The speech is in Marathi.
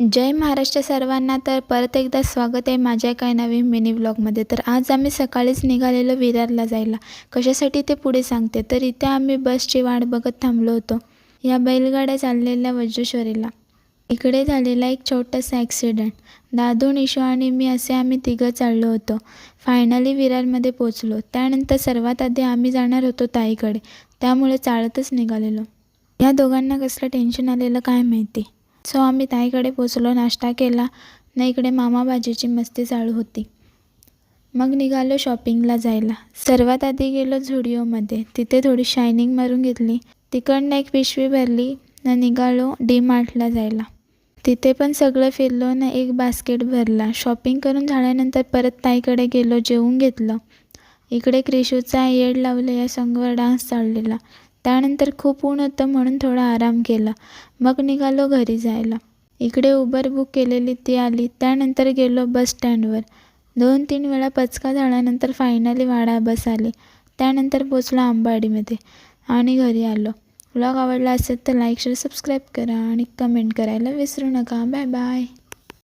जय महाराष्ट्र सर्वांना. तर परत एकदा स्वागत आहे माझ्या एका नवीन मिनी व्लॉगमध्ये. तर आज आम्ही सकाळीच निघालेलो विरारला जायला. कशासाठी ते पुढे सांगते. तर इथे आम्ही बसची वाट बघत थांबलो होतो. या बैलगाड्या चाललेल्या वज्रेश्वरीला. इकडे झालेला एक छोटासा ॲक्सिडेंट. दादू, निशू आणि मी असे आम्ही तिघं चाललो होतो. फायनली विरारमध्ये पोचलो. त्यानंतर सर्वात आधी आम्ही जाणार होतो ताईकडे, त्यामुळे चालतच निघालेलो. या दोघांना कसलं टेन्शन आलेलं काय माहिती. सो आम्ही ताईकडे पोचलो, नाश्ता केला ना इकडे मामा भाजीची मस्ती चालू होती. मग निघालो शॉपिंगला जायला. सर्वात आधी गेलो झुडिओमध्ये. तिथे थोडी शायनिंग मारून घेतली. तिकडनं एक पिशवी भरली ना निघालो डी-मार्टला जायला. तिथे पण सगळं फिरलो ना एक बास्केट भरला. शॉपिंग करून झाल्यानंतर परत ताईकडे गेलो, जेवून घेतलं. इकडे क्रिशूचा येड लावलं या सॉन्गवर डान्स चाललेला. त्यानंतर खूप ऊन होतं म्हणून थोडा आराम केला. मग निघालो घरी जायला. इकडे उबर बुक केलेली ती आली. त्यानंतर गेलो बस स्टँडवर. 2-3 वेळा पचका झाल्यानंतर फायनली वाडा बस आली. त्यानंतर पोचलो अंबाडीमध्ये आणि घरी आलो. व्लॉग आवडला असेल तर लाईक, शेअर, सबस्क्राईब करा आणि कमेंट करायला विसरू नका. Bye bye.